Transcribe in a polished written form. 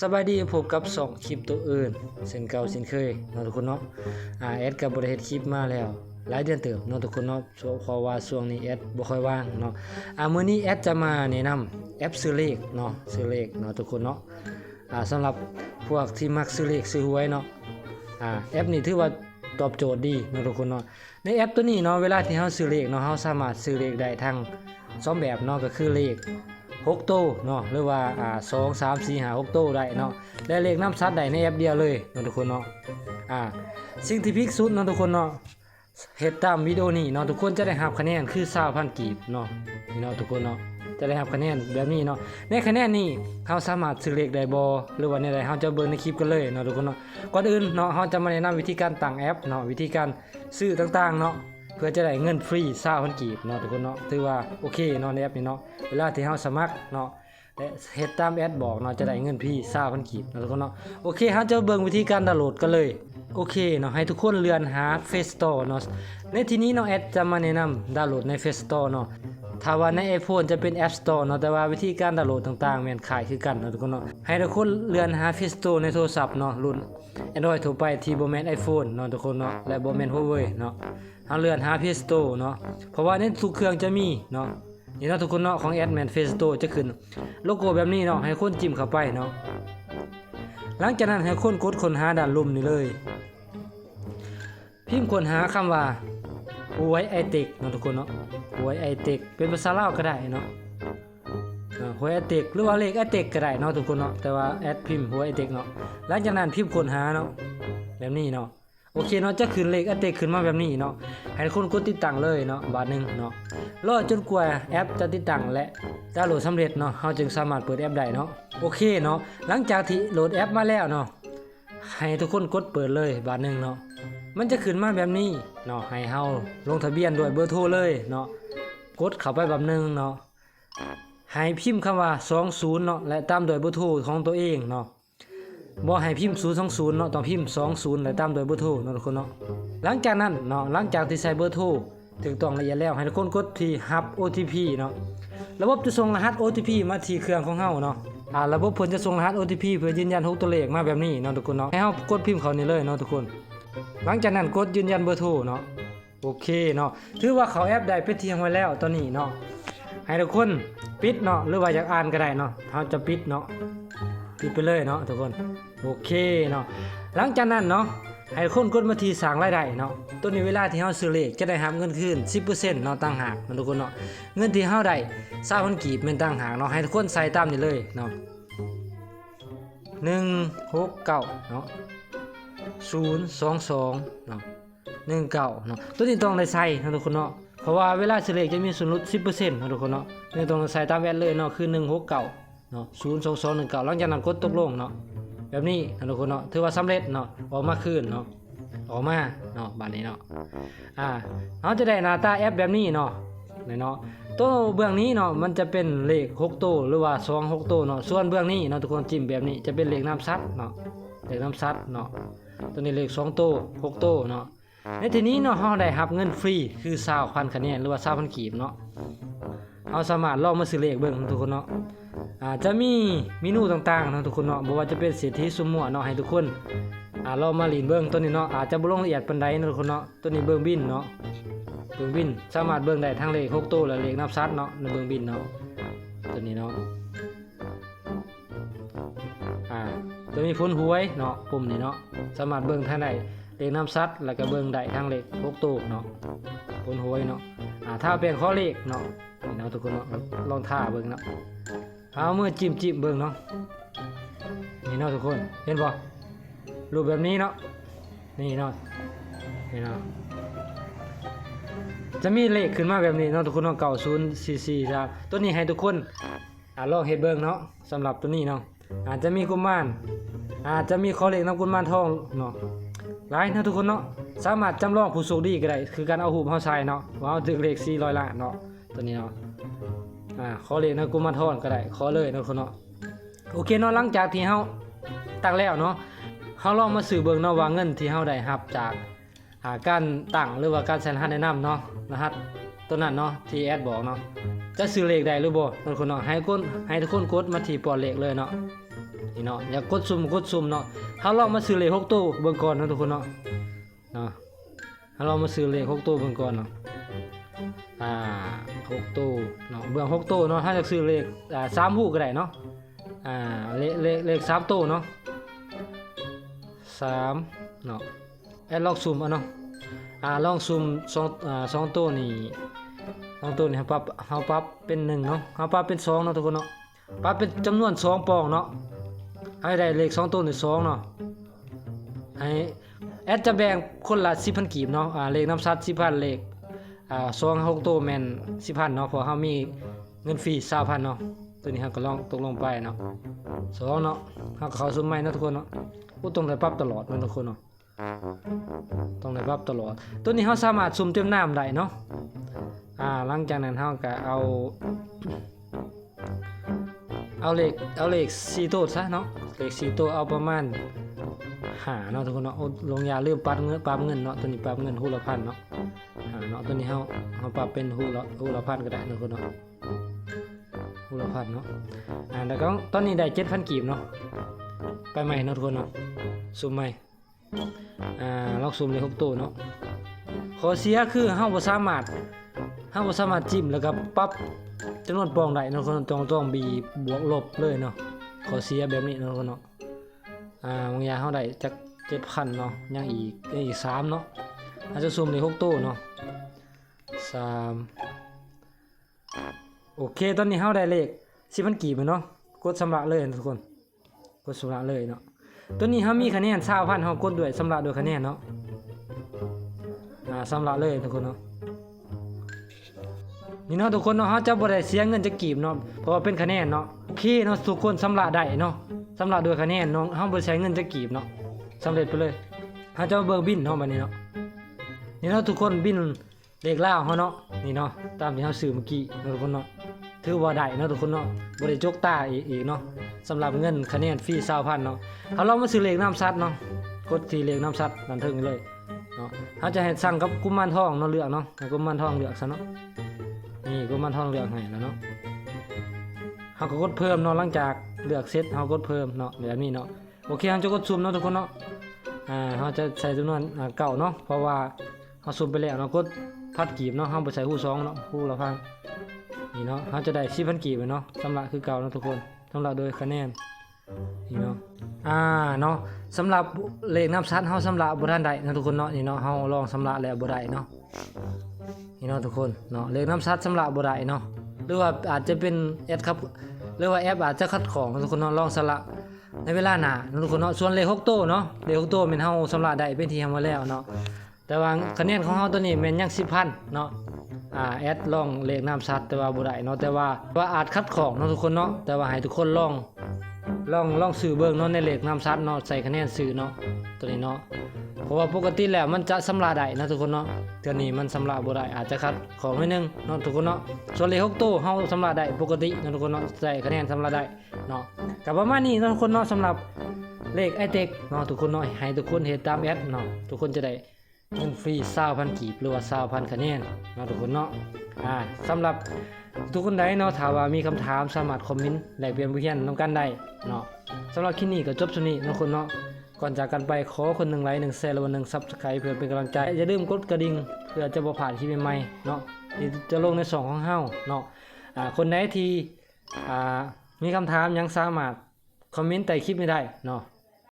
สบายดีพบกับ2คลิปตัวอื่นเช่นเก่าเช่นเคยเนาะทุกคนเนาะแอดก็บ่ได้เฮ็ดคลิปมาแล้วหลายเดือนเติบเนาะทุกคนเนาะเพราะว่าช่วงนี้แอดบ่ค่อยว่างเนาะมื้อนี้แอดจะมาแนะนำแอปซื้อเลขเนาะซื้อเลขเนาะทุกคนเนาะสำหรับพวกที่มักซื้อเลขซื้อหวยเนาะแอปนี้ถือว่าตอบโจทย์ดีเนาะทุกคนเนาะในแอปตัวนี้เนาะเวลาที่เฮาซื้อเลขเนาะเฮาสามารถซื้อเลขได้ทั้ง2แบบเนาะก็คือเลข6โต้เนาะหรือว่า2 3 4 5 6โต้ได้เนาะได้เลขนำซัดได้ในแอปเดียวเลยเนาะทุกคนเนาะสิ่งที่พิกสุดเนาะทุกคนเนาะเฮ็ดตามวิดีโอนี้เนาะทุกคนจะได้รับคะแนนคือ 20,000 กีบเนาะนี่เนาะทุกคนเนาะจะได้รับคะแนนแบบนี้เนาะในคะแนนนี้เฮาสามารถซื้อเลขได้บ่หรือว่าในใดเฮาจะเบิ่งในคลิปกันเลยเนาะทุกคนเนาะก่อนอื่นเนาะเฮาจะมาแนะนำวิธีการตั้งแอปเนาะวิธีการซื้อต่างๆเนาะเพื่อจะได้เงินฟรี20,000 กีบเนาะทุกคนเนาะถือว่าโอเคเนาะในแอปนี้เนาะเวลาที่เฮาสมัครเนาะและเฮ็ดตามแอดบอกเนาะจะได้เงินพี่20,000 กีบเนาะทุกคนเนาะโอเคเฮาจะเบิ่งวิธีการดาวน์โหลดกันเลยโอเคเนาะให้ทุกคนเลื่อนหา Face Store เนาะในที่นี้เนาะแอดจะมาแนะนำดาวน์โหลดใน Face Store เนาะถ้าว่าใน iPhone จะเป็น App Store เนาะแต่ว่าวิธีการดาวน์โหลดต่างๆแม่นขายคือกันเนาะทุกคนเนาะให้ทุกคนเลื่อนหา Face Store ในโทรศัพท์เนาะรุ่น Android ทั่วไปที่บ่แม่น iPhone เนาะทุกคนเนาะและบ่แม่น Huawei เนาะเฮาเลื่อนหา Face Store เนาะเพราะว่าในทุกเครื่องจะมีเนาะนี่เนาะทุกคนเนาะของแอดแมน Face Store จะขึ้นโลโก้แบบนี้เนาะให้คนจิ้มเข้าไปเนาะหลังจากนั้นให้คนกดค้นหาด้านลุ่มนี่เลยพิมพ์ค้นหาคำว่าหวยไอเต็กเนาะทุกคนเนาะหวยไอเต็กเป็นภาษาลาวก็ได้เนาะหวยไอเต็กหรือว่าเลขไอเต็กก็ได้เนาะทุกคนเนาะแต่ว่าแอดพิมพ์หวยไอเต็กเนาะหลังจากนั้นพิมพ์ค้นหาเนาะแบบนี้เนาะโอเคเนาะจะขึ้นเลขไอเต็กขึ้นมาแบบนี้เนาะให้คนกดติดตั้งเลยเนาะบาทนึงเนาะรอจนกว่าแอปจะติดตั้งและดาวน์โหลดสำเร็จเนาะเฮาจึงสามารถเปิดแอปได้เนาะโอเคเนาะหลังจากที่โหลดแอปมาแล้วเนาะให้ทุกคนกดเปิดเลยบาทนึงเนาะมันจะขึ้นมาแบบนี้เนาะให้เฮาลงทะเบียนด้วยเบอร์โทรเลยเนาะกดเข้าไปแบบนึงเนาะให้พิมพ์คำว่า20เนาะและตามด้วยเบอร์โทรของตัวเองเนาะบ่ให้พิมพ์020เนาะต้องพิมพ์20และตามด้วยเบอร์โทรเนาะทุกคนเนาะหลังจากนั้นเนาะหลังจากที่ใส่เบอร์โทรถูกต้องละเอียดแล้วให้ทุกคนกดที่รับ OTP เนาะระบบจะส่งรหัส OTP มาที่เครื่องของเฮาเนาะระบบเพิ่นจะส่งรหัส OTP เพื่อยืนยัน6ตัวเลขมาแบบนี้เนาะทุกคนเนาะให้เฮากดพิมพ์เข้านี่เลยเนาะทุกคนหลังจากนั้นกดยืนยันเบอร์โทรเนาะโอเคเนาะถือว่าเขาแอปได้ไปเที่ยงไว้แล้วตอนนี้เนาะให้ทุกคนปิดเนาะหรือว่าอยากอ่านก็ได้เนาะเฮาจะปิดเนาะปิดไปเลยเนาะทุกคนโอเคเนาะหลังจากนั้นเนาะให้คนกดมาที่สร้างรายได้เนาะตัวนี้เวลาที่เฮาซื้อเลขจะได้รับเงินคืน 10% เนาะต่างหากทุกคนเนาะเงินที่เฮาได้20,000 กีบเป็นต่างหากเนาะให้ทุกคนใส่ตามนี้เลยเนาะ169เนาะ022เนาะ19เนาะตัวนี้ต้องได้ใส่เนาะทุกคนเนาะเพราะว่าเวลาซื้อเลขจะมีส่วนลด 10% เนาะทุกคนเนาะนี่ต้องใส่ตามแอดเลยเนาะคือ169เนาะ02219หลังจากนั้นกดตกลงเนาะแบบนี้นะทุกคนเนาะถือว่าสำเร็จเนาะออกมาคืนเนาะออกมาเนาะบัดนี้เนาะเราจะได้หน้าตาแอปแบบนี้เนาะเนาะตัวเบื้องนี้เนาะมันจะเป็นเลข6ตัวหรือว่า2 6ตัวเนาะส่วนเบื้องนี้เนาะทุกคนจิ้มแบบนี้จะเป็นเลขนามสัตว์เนาะเลขนามสัตว์เนาะตัวนี้เลข2ตัว6ตัวเนาะในทีนี้เนาะเราได้รับเงินฟรีคือ20,000คะแนนหรือว่า20,000 กีบเนาะเราสามารถลองมาซื้อเลขเบิ่งทุกคนเนาะจะมีเมนูต่างๆเนาะทุกคนเนาะบ่ว่าจะเป็นเศรษฐีสมมุติเนาะให้ทุกคนลองมาหลินเบิ่งตัวนี้เนาะอาจจะบ่ลงละเอียดปานใดเนาะทุกคนเนาะตัวนี้เบิ่งบินเนาะเบิ่งบินสามารถเบิ่งได้ทั้งเลข6ตัวและเลขนับซัดเนาะในเบิ่งบินเนาะตัวนี้เนาะตัวนี้ผลหวยเนาะปุ่มนี้เนาะสามารถเบิ่งทางได้เลขนับซัดแล้วก็เบิ่งได้ทั้งเลข6ตัวเนาะผลหวยเนาะถ้าเป็นข้อเลขเนาะนี่เนาะทุกคนเนาะลองท่าเบิ่งเนาะเอามือจิ้มเบิ่งเนาะนี่เนาะทุกคนเห็นบ่รูปแบบนี้เนาะนี่เนาะจะมีเลขขึ้นมาแบบนี้เนาะทุกคนเนาะ9044ครับตัวนี้ให้ทุกคนลองเฮ็ดเบิ่งเนาะสำหรับตัวนี้เนาะอาจจะมีกุมารอาจจะมีขอเลขนำกุมารทองเนาะหลายนะทุกคนเนาะสามารถจำลองผู้โชคดีก็ได้คือการเอาหูปเฮาใส่เนาะว่าเฮาถึงเลข400ล้านเนาะตัวนี้เนาะขอเลขนำกุมารทองก็ได้ขอเลยนะทุกคนเนาะโอเคเนาะหลังจากที่เฮาตั้งแล้วเนาะเฮาลองมาสืบเบิ่งเนาะว่าเงินที่เฮาได้รับจากการตั้งหรือว่าการใส่รหัสแนะนำเนาะรหัสตัวนั้นเนาะที่แอดบอกเนาะจะซื้อเลขได้หรือบ่ทุกคนเนาะให้ทุกคนกดมาที่ปอดเลขเลยเนาะ นี่เนาะอยากกดซุ่มเนาะเฮาลองมาซื้อเลข6ตู้เบิ่งก่อนเนาะทุกคนเนาะเฮาลองมาซื้อเลข6ตู้เบิ่งก่อนเนาะ6ตู้เนาะเบิ่ง6ตู้เนาะถ้าอยากซื้อเลข3คู่ก็ได้เนาะเลข3ตู้เนาะ3เนาะลองซุ่มเอาเนาะลองซุ่ม2ตู้นี่2ตู้นี่เฮาปรับเป็น1เนาะเฮาปรับเป็น2เนาะทุกคนเนาะปรับเป็นจำนวน2ปองเนาะให้ได้เลข2ตู้นี่2เนาะให้แอดจะแบ่งคนละ 10,000 กีบเนาะเลขน้ำซัด 10,000 เลข2 6ตู้แม่น 10,000 เนาะเพราะเฮามีเงินฟรี 20,000 เนาะตัวนี้เฮาก็ลองตกลงไปเนาะ2เนาะเฮาก็เข้าซุมใหม่เนาะทุกคนเนาะต้องได้ปรับตลอดเนาะทุกคนเนาะต้องได้ปรับตลอดตัวนี้เฮาสามารถซุ่มเต็มน้ำได้เนาะหลังจากนั้นเฮาก็เอาเลข4ตู้ซะเนาะเลข4ตู้เอาประมาณ5เนาะทุกคนเนาะลงยาลืมปรับเงินเนาะตัวนี้ปรับเงินฮู้ละ1,000เนาะเนาะตัวนี้เฮาปรับเป็นฮู้ละ1,000ก็ได้ทุกคนเนาะฮู้ละ1,000เนาะแล้วก็ตอนนี้ได้ 7,000 กีบเนาะไปใหม่เนาะทุกคนเนาะซุ่มใหม่ลองซุ่มเลย6ตู้เนาะข้อเสียคือเฮาบ่สามารถจิ้มแล้วก็ปรับจำนวนปองได้เนาะคนต้องบีบวกลบเลยเนาะข้อเสียแบบนี้เนาะคนเนาะบางอย่างเฮาได้จัก 7,000 เนาะยังอีก3เนาะอาจจะซุ่มใน6ตู้เนาะ3โอเคตอนนี้เฮาได้เลข 10,000 กีบเนาะกดชำระเลยทุกคนกดชำระเลยเนาะตัวนี้เฮามีคะแนน 20,000 เฮากดด้วยชำระด้วยคะแนนเนาะชำระเลยทุกคนเนาะนี่เนาะทุกคนเนาะเฮาจะบ่ได้เสียเงินจะกีบเนาะเพราะว่าเป็นคะแนนเนาะโอเคเนาะทุกคนชำระได้เนาะชำระด้วยคะแนนเนาะเฮาบ่ใช้เงินจะกีบเนาะสำเร็จไปเลยเฮาจะเบิ่งบิลเนาะบัดนี้เนาะนี่เนาะทุกคนบิลเลขลาวเฮาเนาะนี่เนาะตามที่เฮาซื้อเมื่อกี้เนาะทุกคนเนาะถือว่าได้เนาะทุกคนเนาะบ่ได้จกตาอีกเนาะสำหรับเงินคะแนนฟรี 20,000 เนาะเฮาลองมาซื้อเลขน้ำซัดเนาะกดที่เลขน้ำซัดนั่นถึงเลยเนาะเฮาจะให้สั่งกับกุมารทองเนาะเลือกเนาะให้กุมารทองเลือกซะเนาะนี่กุมารทองเลือกให้แล้วเนาะเฮาก็กดเพิ่มเนาะหลังจากเลือกเสร็จเฮากดเพิ่มเนาะแบบนี้เนาะโอเคเฮาจะกดซูมเนาะทุกคนเนาะเฮาจะใส่จำนวนเก่าเนาะเพราะว่าเฮาซูมไปแล้วเนาะกดพัดกีบเนาะเฮาบ่ใส่ฮู้2เนาะฮู้ละพันนี่เนาะเฮาจะได้ 10,000 กีบเนาะสำหรับคือเก่าเนาะทุกคนสำหรับโดยคะแนนนี่เนาะเนาะสำหรับเลขน้ำซัดเฮาสำหรับบ่ทันได้นะทุกคนเนาะนี่เนาะเฮาลองสำหรับแล้วบ่ได้เนาะนี่เนาะทุกคนเนาะเลขน้ำซัดสำหรับบ่ได้เนาะหรือว่าอาจจะเป็นแอดครับหรือว่าแอปอาจจะคัดของทุกคนเนาะลองสำหรับในเวลาหน้าทุกคนเนาะส่วนเลข6ตู้เนาะเลข6ตู้เป็นเฮาสำหรับได้เป็นที่เฮามาแล้วเนาะแต่ว่าคะแนนของเฮาตัวนี้แม่นยัง 10,000 เนาะแอดลองเลขน้ำซัดแต่ว่าบ่ได้เนาะแต่ว่าอาจคัดของเนาะทุกคนเนาะแต่ว่าให้ทุกคนลองซื้อเบิ่งเนาะในเลขน้ำซัดเนาะใส่คะแนนซื้อเนาะตัวนี้เนาะเพราะว่าปกติแล้วมันจะสำราได้นะทุกคนเนาะตัวนี้มันสำราบ่ได้อาจจะคัดของนิดนึงเนาะทุกคนเนาะส่วนเลข6ตู้เฮาสำราได้ปกตินะทุกคนเนาะใส่คะแนนสำราได้เนาะก็ประมาณนี้เนาะทุกคนเนาะสำหรับเลขไอเทคเนาะทุกคนเนาะให้ทุกคนเฮ็ดตามแอดเนาะทุกคนจะได้เงินฟรี 20,000 กีบหรือว่า 20,000 คะแนนเนาะทุกคนเนาะสำหรับทุกคนใดเนาะถ้าว่ามีคำถามสามารถคอมเมนต์แลกเปลี่ยนผู้เรียนนำกันได้เนาะสำหรับคลิปนี้ก็จบเท่านี้เนาะคนเนาะก่อนจากกันไปขอคน1ไลค์1แชร์และ1 Subscribe เพื่อเป็นกำลังใจอย่าลืมกดกระดิ่งเพื่อจะบ่พลาดคลิปใหม่ๆเนาะที่จะลงในช่องของเฮาเนาะคนใดที่มีคำถามยังสามารถคอมเมนต์ใต้คลิปนี้ได้เนาะ